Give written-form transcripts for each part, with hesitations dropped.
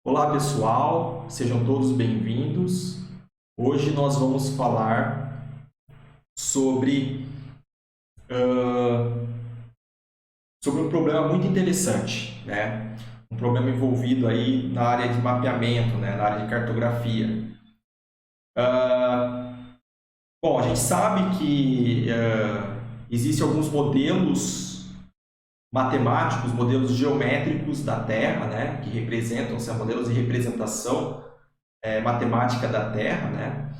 Olá pessoal, sejam todos bem-vindos. Hoje nós vamos falar sobre, sobre um problema muito interessante, né? Um problema envolvido aí na área de mapeamento, né? Na área de cartografia. Bom, a gente sabe que existem alguns modelos matemáticos, modelos geométricos da Terra, né? Que representam, são modelos de representação matemática da Terra, né?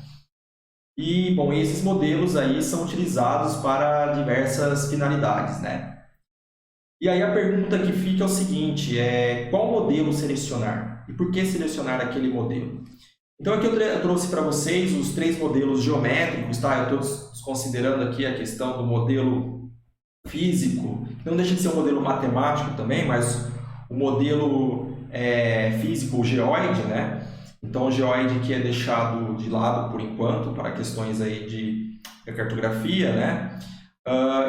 E, bom, esses modelos aí são utilizados para diversas finalidades, né? E aí a pergunta que fica é o seguinte, qual modelo selecionar? E por que selecionar aquele modelo? Então aqui eu trouxe para vocês os três modelos geométricos, tá? Eu estou considerando aqui a questão do modelo físico, que não deixa de ser um modelo matemático também, mas o modelo físico, o geoide, né? Então, o geoide que é deixado de lado por enquanto para questões aí de cartografia, né?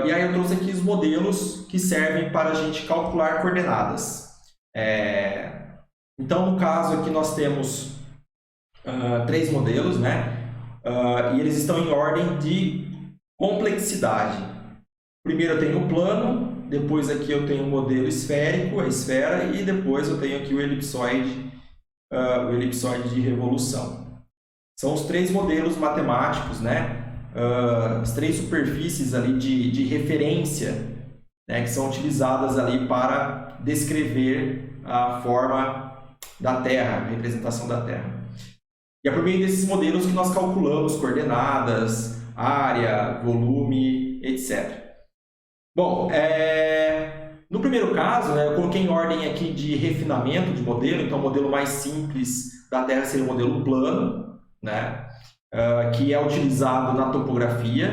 E aí eu trouxe aqui os modelos que servem para a gente calcular coordenadas. Então, no caso aqui nós temos três modelos, né? E eles estão em ordem de complexidade. Primeiro eu tenho o plano, depois aqui eu tenho o modelo esférico, a esfera, e depois eu tenho aqui o elipsoide de revolução. São os três modelos matemáticos, né? As três superfícies ali de referência, né? Que são utilizadas ali para descrever a forma da Terra, a representação da Terra. E é por meio desses modelos que nós calculamos coordenadas, área, volume, etc. Bom, no primeiro caso, né, eu coloquei em ordem aqui de refinamento de modelo, então o modelo mais simples da Terra seria o modelo plano, né, que é utilizado na topografia,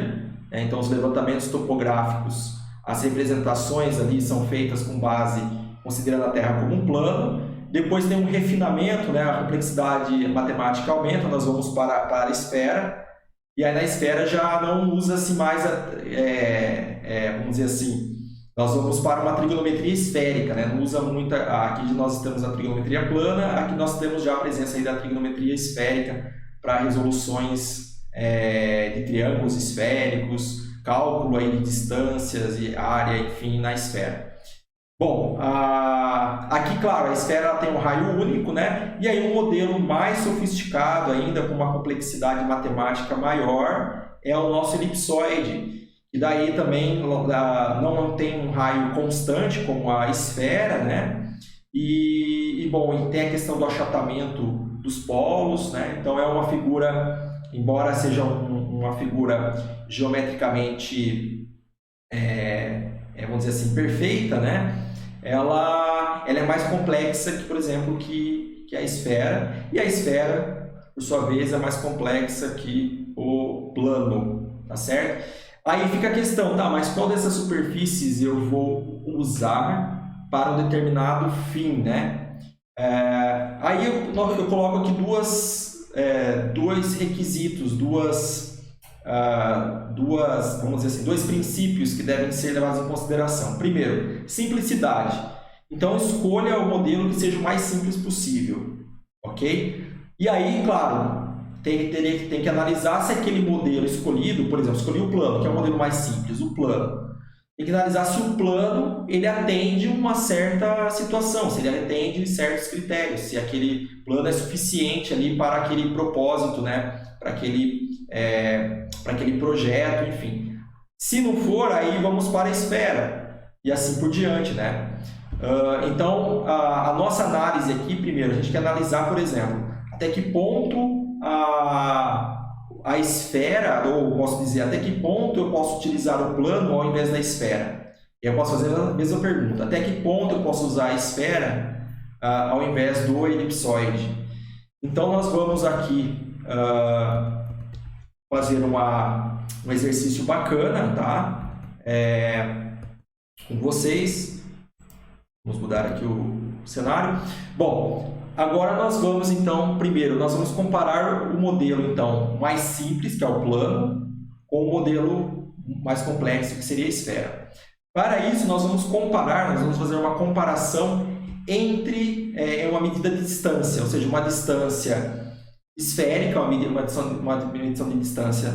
né, então os levantamentos topográficos, as representações ali são feitas com base, considerando a Terra como um plano. Depois tem um refinamento, né, a complexidade matemática aumenta, nós vamos para a esfera, e aí na esfera já não usa-se mais, vamos dizer assim, nós vamos para uma trigonometria esférica, né? Não usa muito, aqui nós temos a trigonometria plana, aqui nós temos já a presença aí da trigonometria esférica para resoluções de triângulos esféricos, cálculo aí de distâncias e área, enfim, na esfera. Bom, aqui, claro, a esfera ela tem um raio único, né? E aí um modelo mais sofisticado ainda, com uma complexidade matemática maior, é o nosso elipsoide. E daí também não tem um raio constante como a esfera, né? Bom, tem a questão do achatamento dos polos, né? Então é uma figura, embora seja uma figura geometricamente, vamos dizer assim, perfeita, né? Ela é mais complexa que, por exemplo, que a esfera. E a esfera, por sua vez, é mais complexa que o plano, tá certo? Aí fica a questão, tá, mas qual dessas superfícies eu vou usar para um determinado fim, né? Aí eu coloco aqui dois requisitos, vamos dizer assim, dois princípios que devem ser levados em consideração. Primeiro, simplicidade. Então, escolha o modelo que seja o mais simples possível, ok? E aí, claro, tem que analisar se aquele modelo escolhido, por exemplo, escolhi o plano, que é o modelo mais simples, o plano. Tem que analisar se o plano ele atende uma certa situação, se ele atende certos critérios, se aquele plano é suficiente ali para aquele propósito, né? Para aquele projeto, enfim. Se não for, aí vamos para a esfera e assim por diante, né? Então, a nossa análise aqui, primeiro, a gente quer analisar, por exemplo, até que ponto a esfera, ou posso dizer, até que ponto eu posso utilizar o plano ao invés da esfera? E eu posso fazer a mesma pergunta, até que ponto eu posso usar a esfera ao invés do elipsoide? Então, nós vamos aqui fazer um exercício bacana, tá? Com vocês. Vamos mudar aqui o cenário. Bom, agora nós vamos, então, primeiro, nós vamos comparar o modelo, então, mais simples, que é o plano, com o modelo mais complexo, que seria a esfera. Para isso, nós vamos fazer uma comparação entre uma medida de distância, ou seja, uma distância esférica, uma medição de distância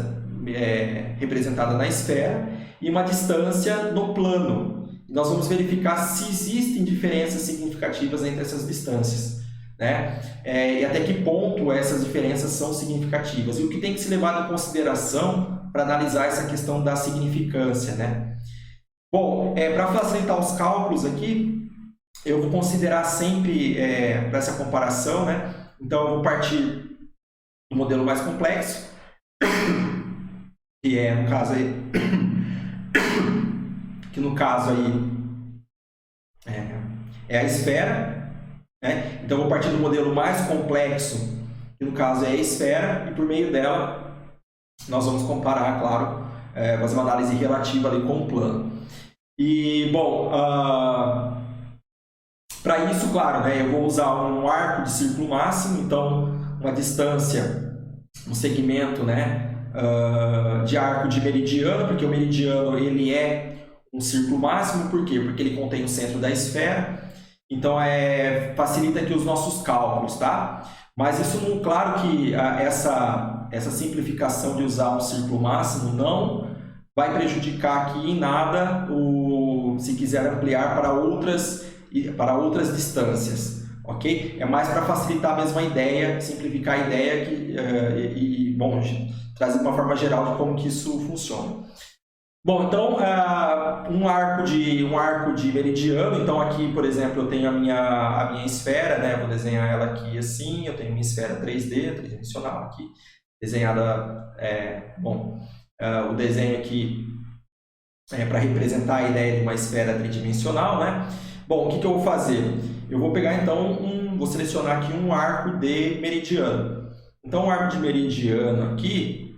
representada na esfera, e uma distância no plano. Nós vamos verificar se existem diferenças significativas entre essas distâncias, né? E até que ponto essas diferenças são significativas. E o que tem que ser levado em consideração para analisar essa questão da significância, né? Bom, para facilitar os cálculos aqui, eu vou considerar sempre, para essa comparação, né? Então, eu vou partir do modelo mais complexo, que no caso aí é a esfera, né? Então, eu vou partir do modelo mais complexo, que no caso é a esfera, e por meio dela nós vamos comparar, claro, fazer uma análise relativa ali com o plano. E, bom, para isso, claro, né, eu vou usar um arco de círculo máximo, então uma distância, um segmento, né, de arco de meridiano, porque o meridiano ele é um círculo máximo, por quê? Porque ele contém o centro da esfera, então facilita aqui os nossos cálculos, tá? Mas isso, claro que essa simplificação de usar um círculo máximo não vai prejudicar aqui em nada se quiser ampliar para outras distâncias, ok? É mais para facilitar a mesma ideia, simplificar a ideia bom, trazer uma forma geral de como que isso funciona. Bom, então, um arco de meridiano, então aqui, por exemplo, eu tenho a minha esfera, né? Eu vou desenhar ela aqui assim, eu tenho minha esfera 3D, tridimensional aqui, desenhada, o desenho aqui para representar a ideia de uma esfera tridimensional, né? Bom, o que eu vou fazer? Eu vou pegar, então, vou selecionar aqui um arco de meridiano. Então, o arco de meridiano aqui,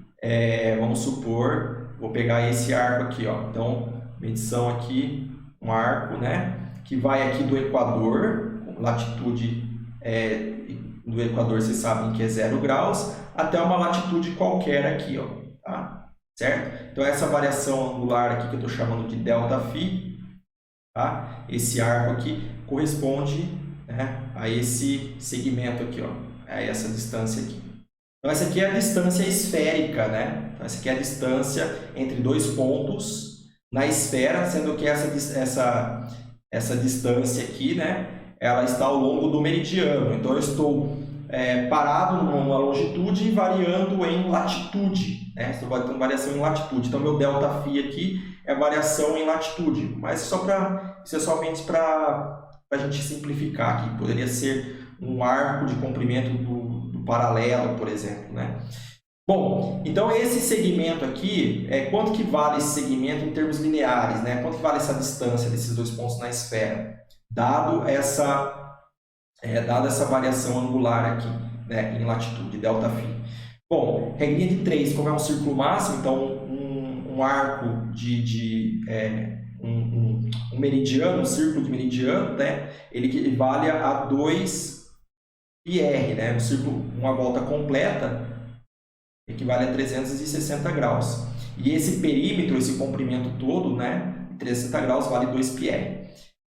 vamos supor, vou pegar esse arco aqui, ó. Então, medição aqui, um arco, né? Que vai aqui do Equador, latitude do Equador, vocês sabem que é 0 graus, até uma latitude qualquer aqui, ó, tá? Certo? Então, essa variação angular aqui que eu estou chamando de ΔΦ, tá? Esse arco aqui corresponde, né, a esse segmento aqui, ó, a essa distância aqui. Então, essa aqui é a distância esférica, né? Então, essa aqui é a distância entre dois pontos na esfera, sendo que essa distância aqui, né, ela está ao longo do meridiano. Então, eu estou parado numa longitude e variando em latitude, né? Estou tendo variação em latitude. Então, meu ΔΦ aqui é variação em latitude, mas isso é somente para a gente simplificar aqui. Poderia ser um arco de comprimento do paralelo, por exemplo, né? Bom, então esse segmento aqui, quanto que vale esse segmento em termos lineares, né? Quanto que vale essa distância desses dois pontos na esfera, dado essa variação angular aqui, né, em latitude, ΔΦ. Bom, regrinha de 3, como é um círculo máximo, então um arco um meridiano, um círculo de meridiano, né, ele equivale a 2πr, né, um círculo, uma volta completa, equivale a 360 graus. E esse perímetro, esse comprimento todo, né, 360 graus vale 2πr.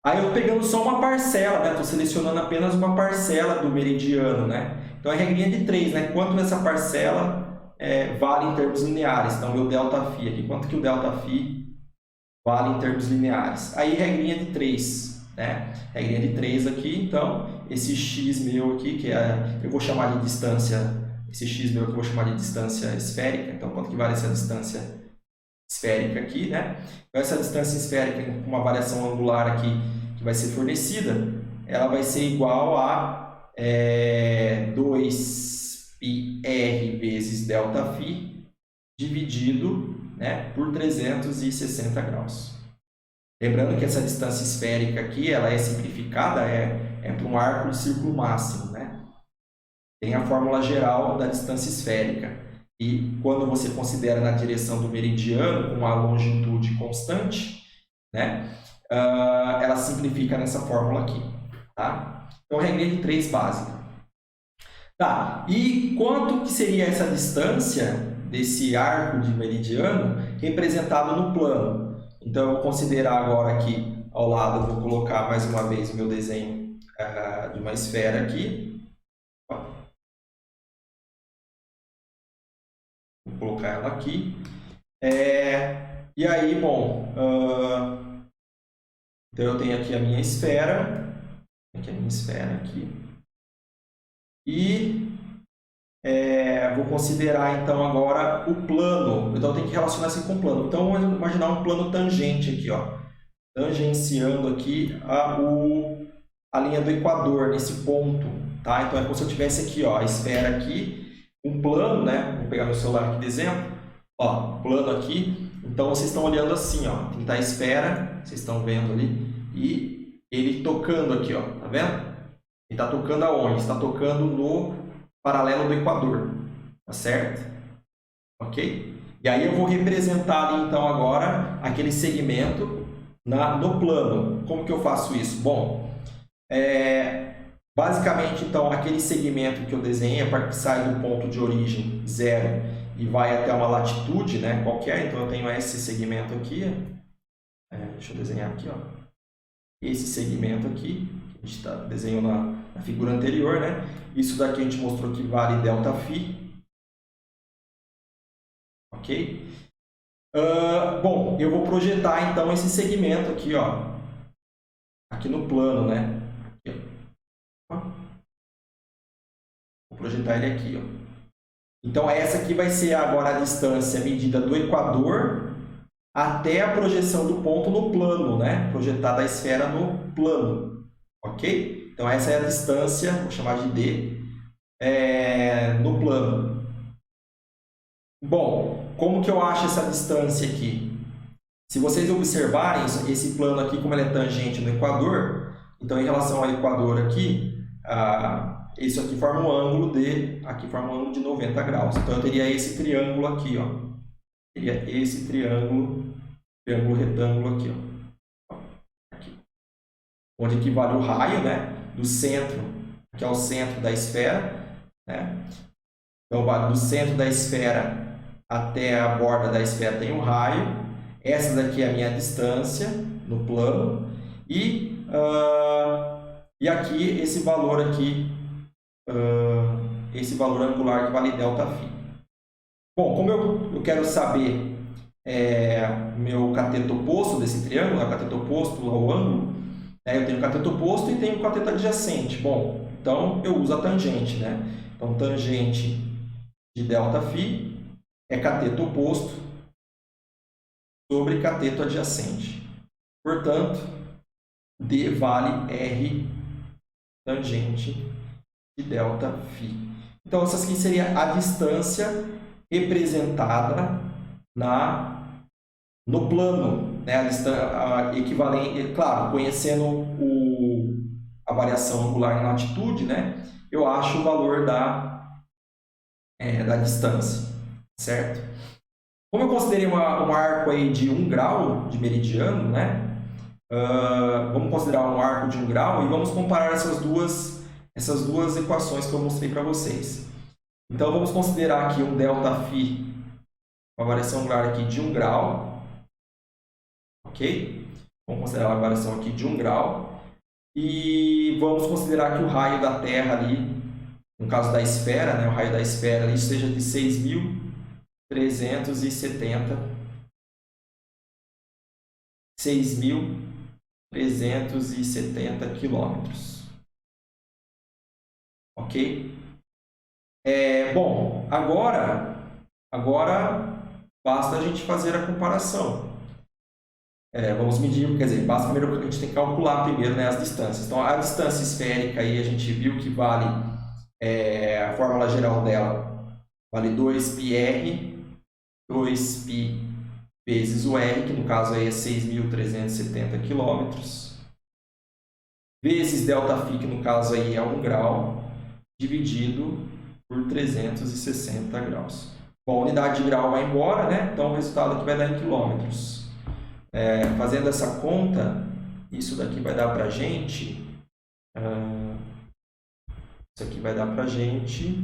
Aí eu pegando só uma parcela, né? Estou selecionando apenas uma parcela do meridiano, né? Então é regrinha de 3, né? Quanto essa parcela vale em termos lineares? Então meu ΔΦ aqui, quanto que o ΔΦ vale em termos lineares? Aí regrinha de 3, né? Regrinha de 3 aqui, então esse x meu aqui, que eu vou chamar de distância, esse x meu que eu vou chamar de distância esférica, então quanto que vale essa distância esférica aqui, né? Então, essa distância esférica com uma variação angular aqui que vai ser fornecida, ela vai ser igual a 2πr vezes ΔΦ dividido, né, por 360 graus. Lembrando que essa distância esférica aqui, ela é simplificada, para um arco de círculo máximo, né? Tem a fórmula geral da distância esférica. E quando você considera na direção do meridiano com a longitude constante, né, ela simplifica nessa fórmula aqui, tá? Então, regrinha de 3 básica. Tá, e quanto que seria essa distância desse arco de meridiano representado no plano? Então, eu vou considerar agora aqui ao lado, eu vou colocar mais uma vez o meu desenho de uma esfera aqui. Vou colocar ela aqui. E aí, bom, então eu tenho aqui a minha esfera. Aqui a minha esfera aqui. E vou considerar então agora o plano. Então eu tenho que relacionar isso com o plano. Então vamos imaginar um plano tangente aqui, ó, tangenciando aqui a linha do equador nesse ponto, tá? Então é como se eu tivesse aqui, ó, a esfera aqui, um plano, né? Vou pegar meu celular aqui de exemplo, ó, plano aqui. Então vocês estão olhando assim, ó, tem que estar a esfera, vocês estão vendo ali, e ele tocando aqui, ó, tá vendo? Ele está tocando aonde? Está tocando no paralelo do equador, tá certo? Ok? E aí eu vou representar ali, então agora aquele segmento no plano. Como que eu faço isso? Bom, basicamente então aquele segmento que eu desenhei, a parte que sai do ponto de origem 0 e vai até uma latitude, né, qualquer, então eu tenho esse segmento aqui, deixa eu desenhar aqui, ó, esse segmento aqui, que a gente desenhou na figura anterior, né? Isso daqui a gente mostrou que vale ΔΦ. Ok? Bom, eu vou projetar então esse segmento aqui, ó, aqui no plano, né? Aqui, ó. Vou projetar ele aqui, ó. Então essa aqui vai ser agora a distância medida do equador até a projeção do ponto no plano, né? Projetada a esfera no plano, ok? Então essa é a distância, vou chamar de D, no plano. Bom, como que eu acho essa distância aqui? Se vocês observarem esse plano aqui, como ele é tangente no equador, então em relação ao equador aqui, isso aqui forma um ângulo aqui forma um ângulo de 90 graus. Então eu teria esse triângulo aqui, ó. Teria esse triângulo retângulo aqui, ó. Aqui. Onde equivale o raio, né, do centro, que é o centro da esfera, né? Então vale do centro da esfera até a borda da esfera tem um raio. Essa daqui é a minha distância no plano. E aqui, esse valor aqui, esse valor angular que vale ΔΦ. Bom, como eu quero saber meu cateto oposto desse triângulo, o cateto oposto ao ângulo, né? Eu tenho o cateto oposto e tenho o cateto adjacente. Bom, então eu uso a tangente, né? Então, tangente de ΔΦ é cateto oposto sobre cateto adjacente. Portanto, D vale R tangente de ΔΦ. Então, essa aqui seria a distância representada no plano, né? A equivalente, claro, conhecendo a variação angular em latitude, né? Eu acho o valor da distância, certo? Como eu considerei um arco aí de 1 grau de meridiano, né? Vamos considerar um arco de 1 grau e vamos comparar essas duas equações que eu mostrei para vocês. Então, vamos considerar aqui um ΔΦ, uma variação angular aqui de 1 grau, ok? Vamos considerar uma variação aqui de 1 grau e vamos considerar que o raio da Terra ali, no caso da esfera, né, o raio da esfera ali seja de 6.370 quilômetros. Ok? Bom, agora basta a gente fazer a comparação. Vamos medir, quer dizer, basta primeiro a gente tem que calcular primeiro, né, as distâncias. Então, a distância esférica aí a gente viu que vale, a fórmula geral dela vale 2πr, 2π vezes o r, que no caso aí é 6.370 quilômetros, vezes ΔΦ, que no caso aí é 1 grau, dividido por 360 graus. Bom, a unidade de grau vai embora, né? Então o resultado aqui vai dar em quilômetros. Fazendo essa conta, isso daqui vai dar para a gente... isso aqui vai dar para a gente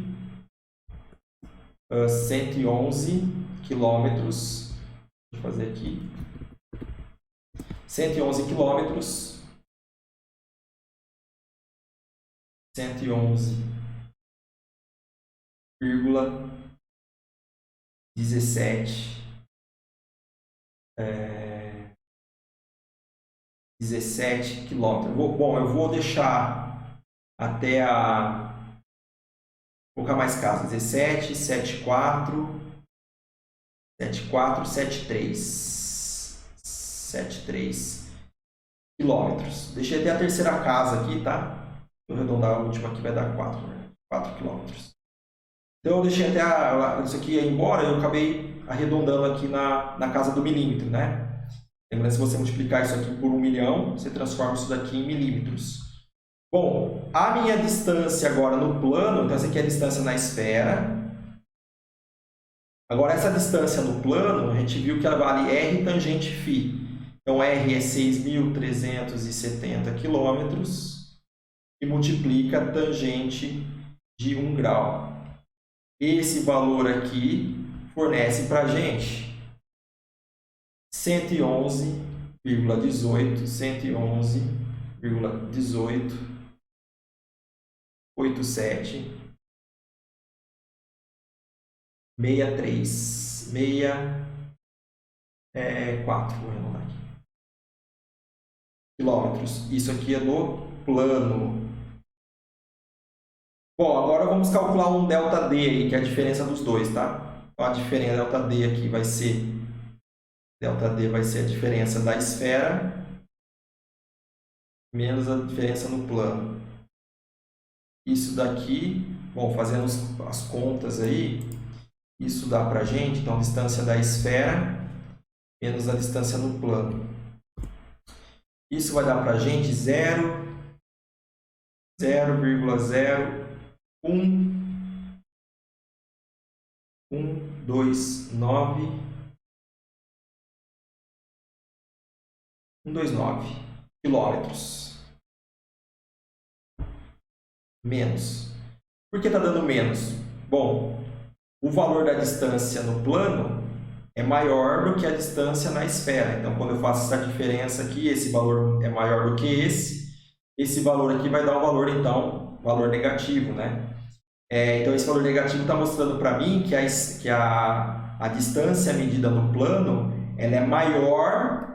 111 quilômetros. Deixa eu fazer aqui. 111 quilômetros 111,17 quilômetros. Bom, eu vou deixar até a... Vou colocar mais casas. 17, 74, 74, 73 quilômetros. Deixei até a terceira casa aqui, tá? Vou arredondar a última aqui, vai dar 4, né? 4 quilômetros. Então eu deixei até isso aqui ir embora, eu acabei arredondando aqui na casa do milímetro, né? Lembrando, se você multiplicar isso aqui por 1 milhão, você transforma isso daqui em milímetros. Bom, a minha distância agora no plano, então essa aqui é a distância na esfera. Agora essa distância no plano, a gente viu que ela vale R tangente φ. Então R é 6.370 quilômetros e multiplica tangente de 1 grau. Esse valor aqui fornece para a gente 111,18, 111,1887, 64, vou arredondar aqui, quilômetros. Isso aqui é no plano. Bom, agora vamos calcular um ΔD aí, que é a diferença dos dois, tá? Então, a diferença ΔD aqui vai ser... ΔD vai ser a diferença da esfera menos a diferença no plano. Isso daqui, bom, fazendo as contas aí, isso dá pra gente, então, a distância da esfera menos a distância no plano. Isso vai dar pra gente 0,0129 quilômetros. Menos. Por que está dando menos? Bom, o valor da distância no plano é maior do que a distância na esfera. Então, quando eu faço essa diferença aqui, esse valor é maior do que esse valor aqui vai dar um valor, então, valor negativo, né? Então, esse valor negativo está mostrando para mim que a distância medida no plano ela é maior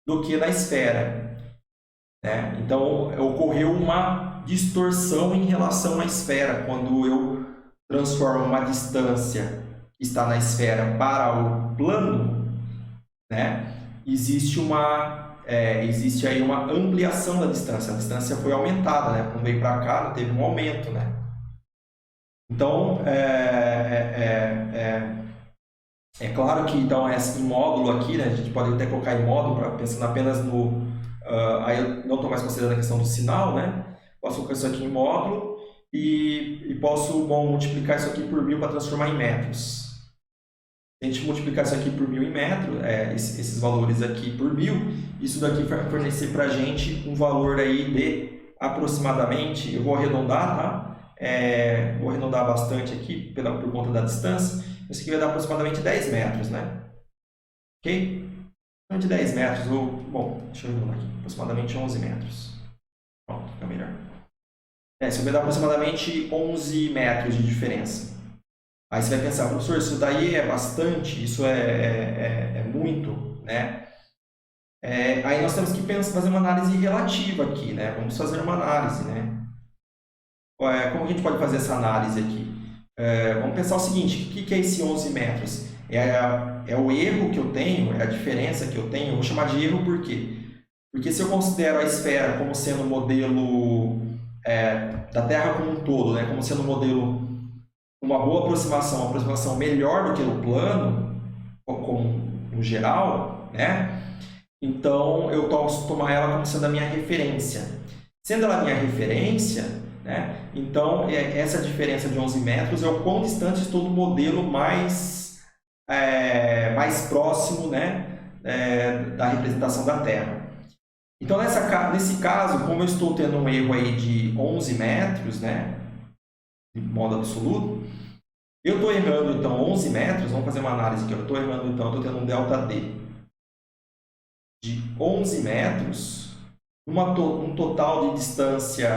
do que na esfera, né? Então, ocorreu uma distorção em relação à esfera. Quando eu transformo uma distância que está na esfera para o plano, né? Existe aí uma ampliação da distância. A distância foi aumentada, né? Quando veio para cá, teve um aumento, né? Então, é claro que então, em módulo aqui, né, a gente pode até colocar em módulo, pensando apenas no... aí eu não estou mais considerando a questão do sinal, né? Posso colocar isso aqui em módulo e posso multiplicar isso aqui por 1000 para transformar em metros. Se a gente multiplicar isso aqui por 1000 em metros, esses valores aqui por 1000, isso daqui vai fornecer para a gente um valor aí de aproximadamente, eu vou arredondar, tá? Vou arredondar bastante aqui por conta da distância. Isso aqui vai dar aproximadamente 10 metros, né? Ok? Então, de 10 metros, bom, deixa eu arredondar aqui, aproximadamente 11 metros. Pronto, fica melhor. Isso vai dar aproximadamente 11 metros de diferença. Aí você vai pensar, professor, isso daí é bastante, isso é muito, né? Aí nós temos que fazer uma análise relativa aqui, né? Vamos fazer uma análise, né? Como a gente pode fazer essa análise aqui? Vamos pensar o seguinte, o que é esse 11 metros? É o erro que eu tenho, é a diferença que eu tenho. Eu vou chamar de erro por quê? Porque se eu considero a esfera como sendo um modelo da Terra como um todo, né? Como sendo um modelo, uma boa aproximação, uma aproximação melhor do que o plano, no geral, né? Então, eu posso tomar ela como sendo a minha referência. Sendo ela a minha referência, né? Então, essa diferença de 11 metros é o quão distante estou do modelo mais próximo, né? Da representação da Terra. Então, nesse caso, como eu estou tendo um erro aí de 11 metros, né? De modo absoluto, eu estou errando, então, 11 metros, vamos fazer uma análise aqui, eu estou errando, então, eu estou tendo um ΔD de 11 metros, um total de distância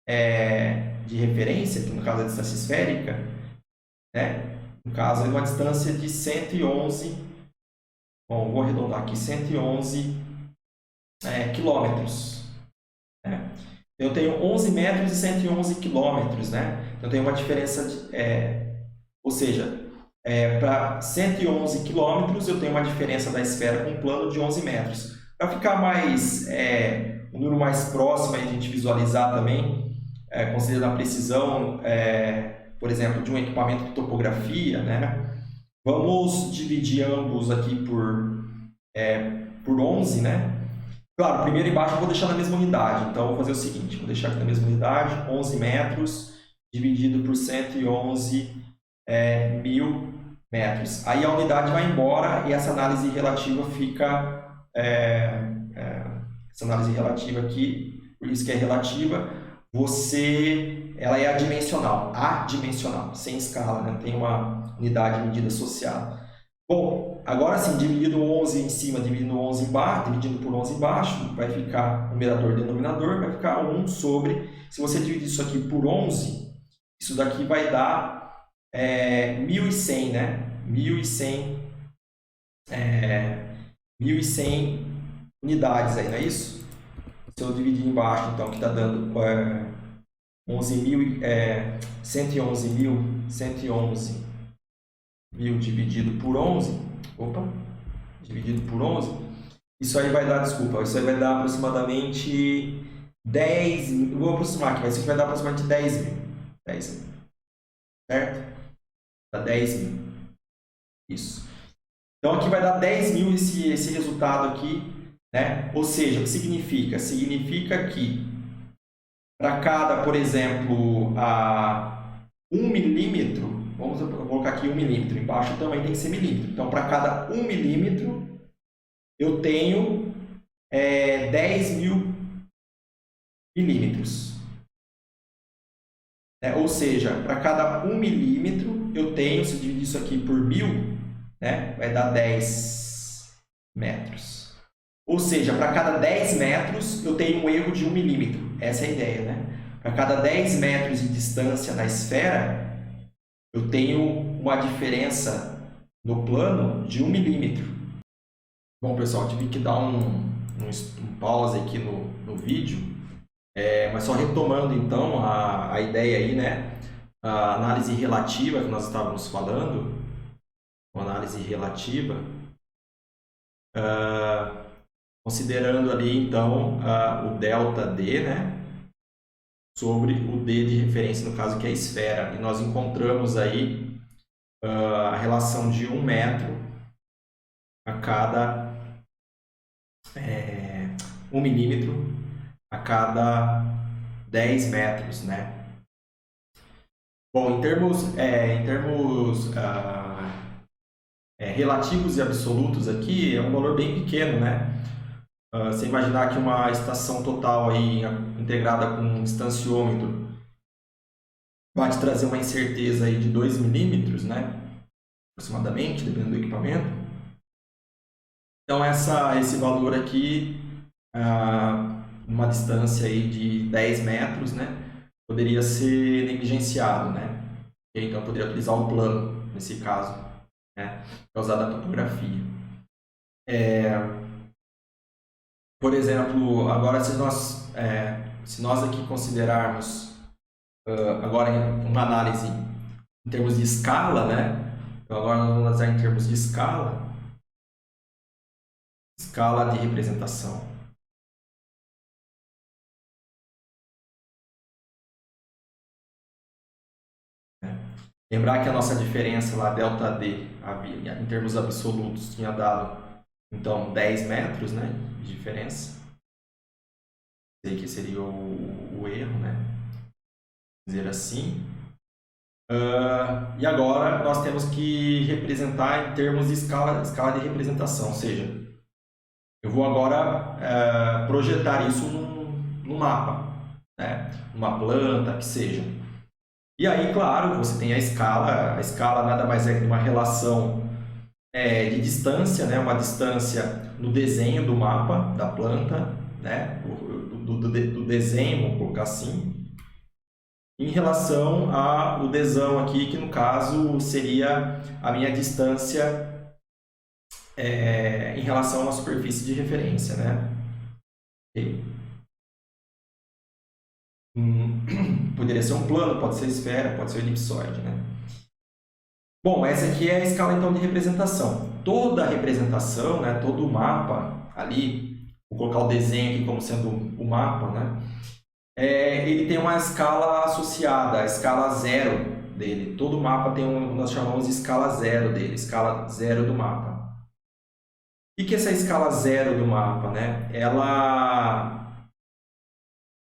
de referência, que no caso é a distância esférica, né? No caso é uma distância de 111, bom, vou arredondar aqui, 111 quilômetros, né? Eu tenho 11 metros e 111 quilômetros, né? Então, eu tenho uma diferença, ou seja, para 111 quilômetros, eu tenho uma diferença da esfera com um plano de 11 metros. Para ficar mais, um número mais próximo, a gente visualizar também, considerando a precisão, por exemplo, de um equipamento de topografia, né? Vamos dividir ambos aqui por 11, né? Claro, primeiro embaixo eu vou deixar na mesma unidade, então eu vou fazer o seguinte, vou deixar aqui na mesma unidade, 11 metros dividido por 111 mil metros. Aí a unidade vai embora e essa análise relativa fica, essa análise relativa aqui, por isso que é relativa, ela é adimensional, sem escala, né? Tem uma unidade de medida associada. Bom, agora sim, dividindo 11 em cima, dividindo 11 embaixo, dividindo por 11 embaixo, vai ficar numerador e denominador, vai ficar 1 sobre, se você dividir isso aqui por 11, isso daqui vai dar 1.100, né? 1.100 unidades aí, não é isso? Se eu dividir embaixo, então, que está dando 111 mil dividido por 11, dividido por 11, isso aí vai dar, isso aí vai dar aproximadamente 10 mil, vou aproximar aqui, mas isso vai dar aproximadamente 10 mil, certo? Dá 10 mil, isso. Então aqui vai dar 10 mil esse resultado aqui, né? Ou seja, o que significa? Significa que para cada, por exemplo, 1 milímetro, vamos colocar aqui 1 milímetro, embaixo também tem que ser milímetro. Então, para cada 1 milímetro, eu tenho 10 mil milímetros. Ou seja, para cada 1 milímetro, eu tenho, se eu dividir isso aqui por 1000, né, vai dar 10 metros. Ou seja, para cada 10 metros, eu tenho um erro de 1 milímetro. Essa é a ideia, né? Para cada 10 metros de distância na esfera, eu tenho uma diferença no plano de 1 milímetro. Bom, pessoal, tive que dar um pause aqui no vídeo, mas só retomando então a ideia aí, né? A análise relativa que nós estávamos falando, uma análise relativa, considerando ali então o ΔD, né? Sobre o D de referência, no caso que é a esfera. E nós encontramos aí a relação de 1 metro a cada 1 milímetro a cada 10 metros, né? Bom, em termos relativos e absolutos aqui, é um valor bem pequeno, né? Você imaginar que uma estação total aí, integrada com um distanciômetro vai te trazer uma incerteza aí de 2 milímetros, né? Aproximadamente, dependendo do equipamento. Então, esse valor aqui, uma distância aí de 10 metros, né? Poderia ser negligenciado, né? Então, eu poderia utilizar o plano, nesse caso, né? Para usar da topografia. Por exemplo, agora se nós aqui considerarmos agora uma análise em termos de escala, né? Então agora nós vamos analisar em termos de escala de representação. Lembrar que a nossa diferença lá, ΔD, em termos absolutos, tinha dado então 10 metros, né, de diferença. Sei que seria o erro, né? Dizer assim. E agora nós temos que representar em termos de escala de representação, ou seja, eu vou agora projetar isso num mapa, né? Uma planta, que seja. E aí, claro, você tem a escala nada mais é que uma relação de distância, né? Uma distância no desenho do mapa da planta, né? Do desenho, vamos colocar assim, em relação ao desão aqui, que no caso seria a minha distância em relação a uma superfície de referência, né? Okay. Poderia ser um plano, pode ser esfera, pode ser elipsoide, né? Bom, essa aqui é a escala então de representação. Toda a representação, né, todo o mapa ali, vou colocar o desenho aqui como sendo o mapa, né? Ele tem uma escala associada, a escala 0 dele. Todo mapa tem nós chamamos de escala 0 dele, escala 0 do mapa. O que é essa escala 0 do mapa, né? Ela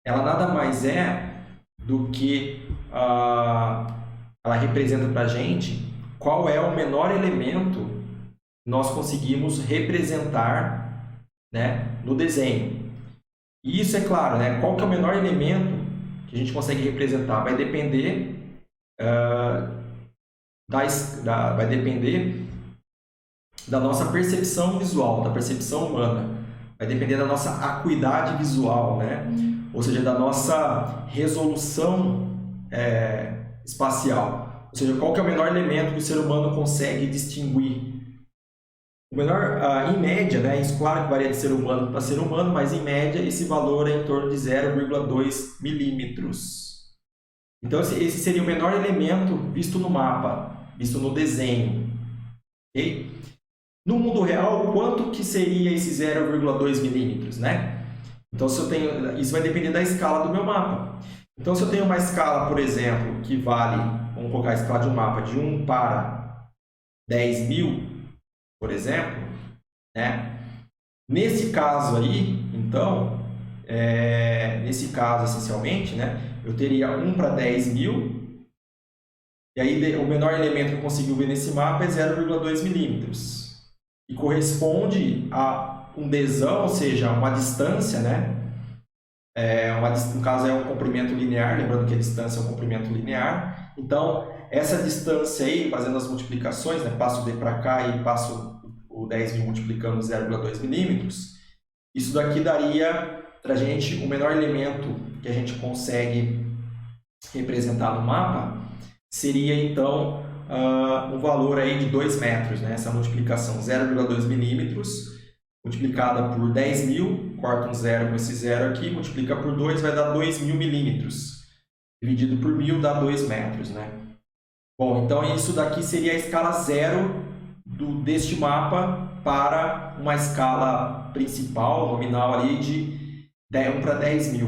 nada mais é do que ela representa para a gente qual é o menor elemento que nós conseguimos representar, né, no desenho. E isso é claro, né? Qual que é o menor elemento que a gente consegue representar? Vai depender vai depender da nossa percepção visual, da percepção humana. Vai depender da nossa acuidade visual, né? Ou seja, da nossa resolução espacial. Ou seja, qual que é o menor elemento que o ser humano consegue distinguir? O menor, em média, né? Isso claro que varia de ser humano para ser humano, mas em média esse valor é em torno de 0,2 milímetros. Então esse seria o menor elemento visto no mapa, visto no desenho. Okay? No mundo real, quanto que seria esse 0,2 milímetros, né? Então, se eu tenho, isso vai depender da escala do meu mapa. Então, se eu tenho uma escala, por exemplo, que vale, vamos colocar a escala de um mapa de 1 para 10.000, por exemplo, né? Nesse caso aí, então, nesse caso, essencialmente, né? Eu teria 1 para 10.000, e aí o menor elemento que eu consigo ver nesse mapa é 0,2 milímetros. E corresponde a um desão, ou seja, uma distância, né? No caso é um comprimento linear, lembrando que a distância é um comprimento linear. Então, essa distância aí, fazendo as multiplicações, né? Passo o D para cá e passo o 10.000 multiplicando 0,2 milímetros, isso daqui daria para a gente o menor elemento que a gente consegue representar no mapa, seria então um valor aí de 2 metros, né? Essa multiplicação 0,2 milímetros multiplicada por 10.000, corta um zero com esse zero aqui, multiplica por 2, vai dar 2.000 milímetros. Dividido por 1.000 dá 2 metros, né? Bom, então isso daqui seria a escala 0 deste mapa para uma escala principal, nominal ali de 1 para 10.000.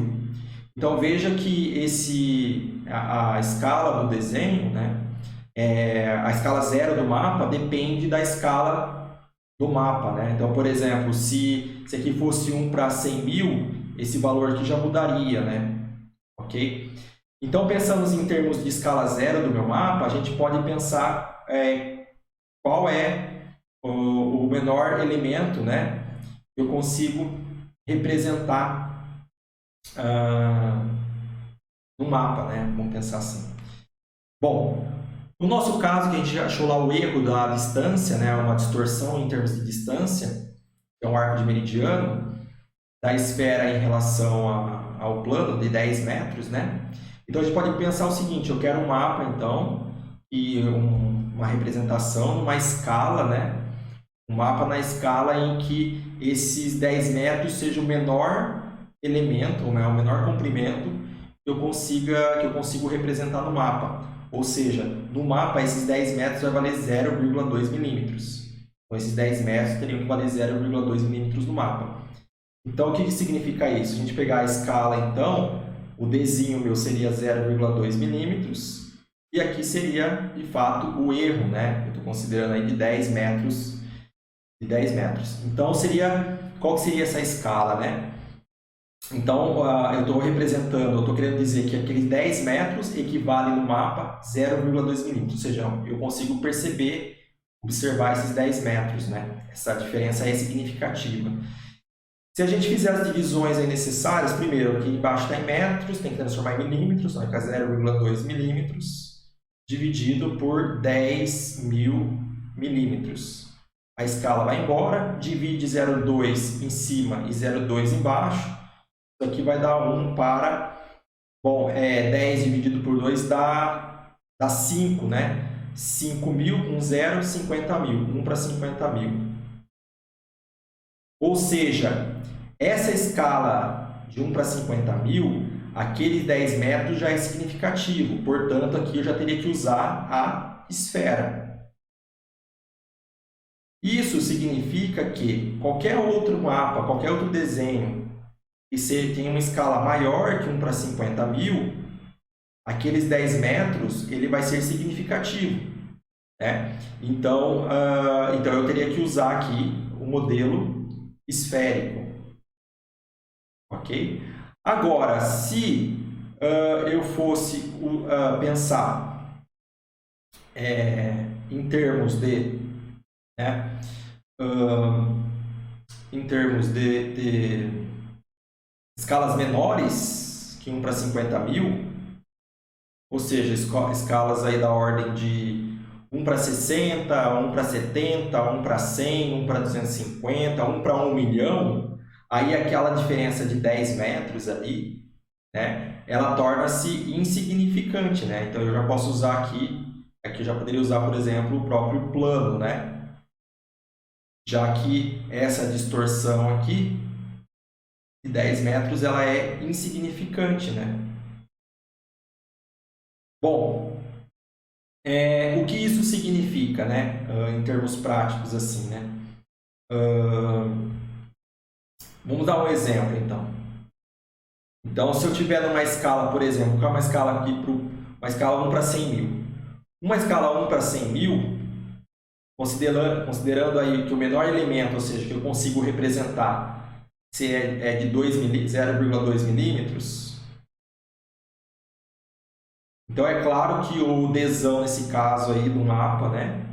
Então veja que a escala do desenho, né? A escala 0 do mapa depende da escala do mapa, né? Então, por exemplo, se aqui fosse 1 para 100.000, esse valor aqui já mudaria, né? Ok? Então, pensamos em termos de escala 0 do meu mapa, a gente pode pensar qual é o menor elemento, né? Que eu consigo representar no mapa, né? Vamos pensar assim. Bom, no nosso caso, que a gente achou lá o erro da distância, né? Uma distorção em termos de distância, que é um arco de meridiano, da esfera em relação ao plano de 10 metros, né? Então, a gente pode pensar o seguinte, eu quero um mapa, então, e uma representação numa escala, né? Um mapa na escala em que esses 10 metros seja o menor elemento, né? O menor comprimento que eu consigo representar no mapa. Ou seja, no mapa, esses 10 metros vai valer 0,2 milímetros. Então, esses 10 metros teriam que valer 0,2 milímetros no mapa. Então, o que significa isso? A gente pegar a escala, então, o Dzinho meu seria 0,2 milímetros. E aqui seria, de fato, o erro, né? Eu estou considerando aí de 10 metros. Então, qual que seria essa escala, né? Então, eu estou querendo dizer que aqueles 10 metros equivale no mapa 0,2 milímetros, ou seja, eu consigo observar esses 10 metros, né? Essa diferença é significativa. Se a gente fizer as divisões aí necessárias, primeiro, aqui embaixo está em metros, tem que transformar em milímetros, vai ficar 0,2 milímetros, dividido por 10.000 milímetros. A escala vai embora, divide 0,2 em cima e 0,2 embaixo. Isso aqui vai dar 1 para Bom, 10 dividido por 2 dá 5, né? 5.000 com 0, 50.000. 1 para 50.000. Ou seja, essa escala de 1 para 50.000, aqueles 10 metros já é significativo. Portanto, aqui eu já teria que usar a esfera. Isso significa que qualquer outro mapa, qualquer outro desenho que tenha uma escala maior que 1 para 50.000, aqueles 10 metros ele vai ser significativo, né? Então eu teria que usar aqui o modelo esférico, ok? Agora, se eu fosse pensar em termos de, né, de escalas menores que 1 para 50.000, ou seja, escalas aí da ordem de 1 para 60, 1 para 70, 1 para 100, 1 para 250, 1 para 1 milhão, aí aquela diferença de 10 metros ali, né, ela torna-se insignificante, né? Então eu já posso usar aqui eu já poderia usar, por exemplo, o próprio plano, né? Já que essa distorção aqui de 10 metros ela é insignificante, né? Bom, o que isso significa, né? Em termos práticos, assim, né? Vamos dar um exemplo, então. Então, se eu tiver numa escala, por exemplo, vou colocar uma escala aqui uma escala 1 para 100.000. Uma escala 1 para 100.000, considerando aí que o menor elemento, ou seja, que eu consigo representar, se é de 0,2 milímetros, então é claro que o Dzão, nesse caso aí do mapa, né,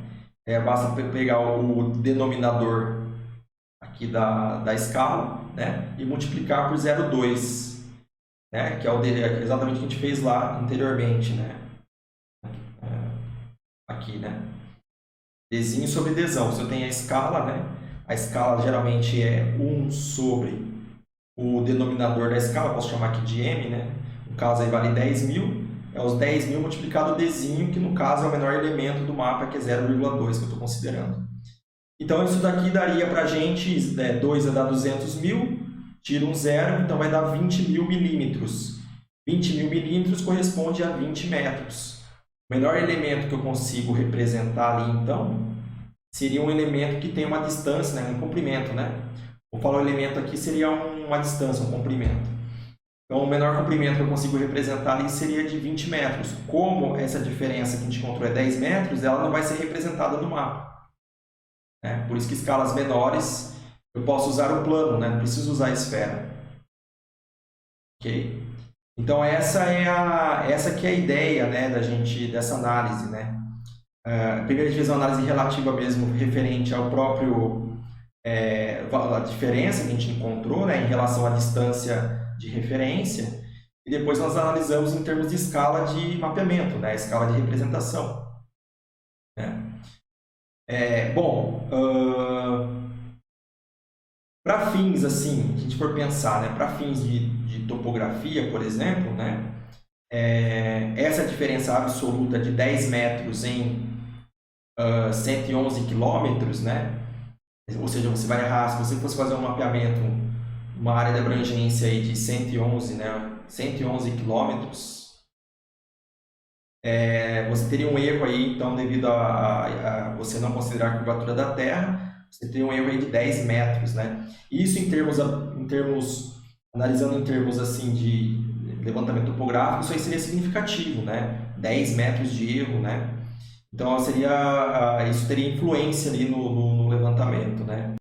basta pegar o denominador aqui da escala, né, e multiplicar por 0,2, né, que é exatamente o que a gente fez lá anteriormente, né, aqui, né, Dzinho sobre Dzão. Se eu tenho a escala, né, a escala geralmente é 1 sobre o denominador da escala, posso chamar aqui de M, né, no caso aí vale 10.000, é os 10.000 multiplicado Dzinho, que no caso é o menor elemento do mapa, que é 0,2 que eu estou considerando. Então, isso daqui daria para a gente, 2 vai dar 200.000, tira um zero, então vai dar 20.000 milímetros. 20.000 milímetros corresponde a 20 metros. O menor elemento que eu consigo representar ali, então, seria um elemento que tem uma distância, né, um comprimento, né? Vou falar o elemento aqui, seria uma distância, um comprimento. Então, o menor comprimento que eu consigo representar ali seria de 20 metros. Como essa diferença que a gente encontrou é 10 metros, ela não vai ser representada no mapa. Por isso que escalas menores eu posso usar o plano, né? Não preciso usar a esfera. Ok? Então, essa que é a ideia, né, dessa análise, né? Primeiro a gente fez uma análise relativa mesmo, referente ao próprio a diferença que a gente encontrou, né, em relação à distância de referência, e depois nós analisamos em termos de escala de mapeamento, né, escala de representação. Bom, para fins, assim, se a gente for pensar, né, para fins de topografia, por exemplo, né, essa diferença absoluta de 10 metros em 111 quilômetros, né, ou seja, você vai errar, se você fosse fazer um mapeamento, uma área de abrangência aí de 111, né, 111 quilômetros, você teria um erro aí, então, devido a você não considerar a curvatura da Terra, você teria um erro aí de 10 metros, né? Isso analisando em termos assim de levantamento topográfico, isso aí seria significativo, né? 10 metros de erro, né? Então, isso teria influência ali no levantamento, né?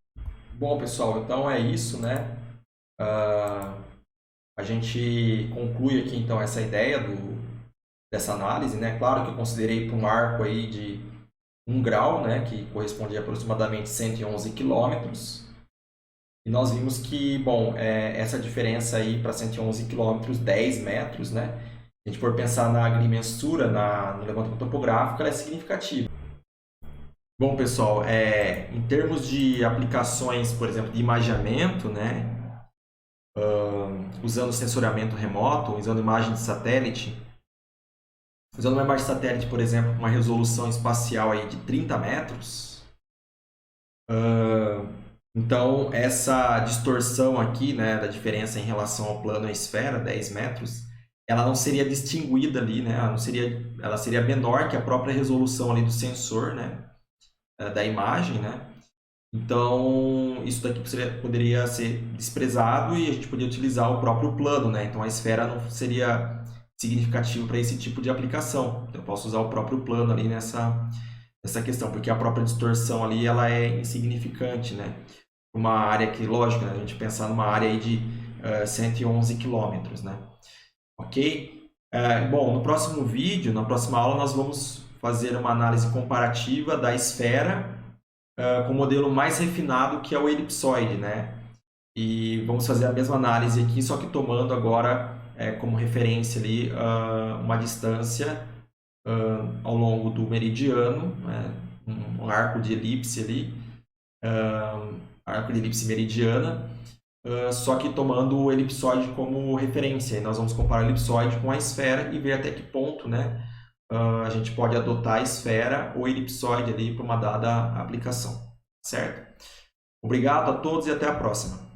Bom, pessoal, então é isso, né? A gente conclui aqui, então, essa ideia dessa análise, né? Claro que eu considerei para um arco aí de 1 grau, né? Que corresponde a aproximadamente 111 quilômetros. E nós vimos que, bom, essa diferença aí para 111 quilômetros, 10 metros, né? Se a gente for pensar na agrimensura, no levantamento topográfico, ela é significativa. Bom, pessoal, em termos de aplicações, por exemplo, de imageamento, né? usando sensoriamento remoto, usando imagem de satélite. Usando uma imagem de satélite, por exemplo, com uma resolução espacial aí de 30 metros, então essa distorção aqui, né, da diferença em relação ao plano e à esfera, 10 metros, ela não seria distinguida ali, né, ela seria menor que a própria resolução ali do sensor, né, da imagem, né. Então, isso daqui poderia ser desprezado e a gente poderia utilizar o próprio plano, né? Então, a esfera não seria significativo para esse tipo de aplicação. Então, eu posso usar o próprio plano ali nessa questão, porque a própria distorção ali ela é insignificante, né? Uma área que, lógico, né? A gente pensar numa área aí de 111 quilômetros, né? Ok? Bom, no próximo vídeo, na próxima aula, nós vamos fazer uma análise comparativa da esfera com o modelo mais refinado, que é o elipsoide, né? E vamos fazer a mesma análise aqui, só que tomando agora como referência ali uma distância ao longo do meridiano, né? Um arco de elipse ali, arco de elipse meridiana, só que tomando o elipsoide como referência. E nós vamos comparar o elipsoide com a esfera e ver até que ponto, né, a gente pode adotar a esfera ou elipsoide ali para uma dada aplicação, certo? Obrigado a todos e até a próxima.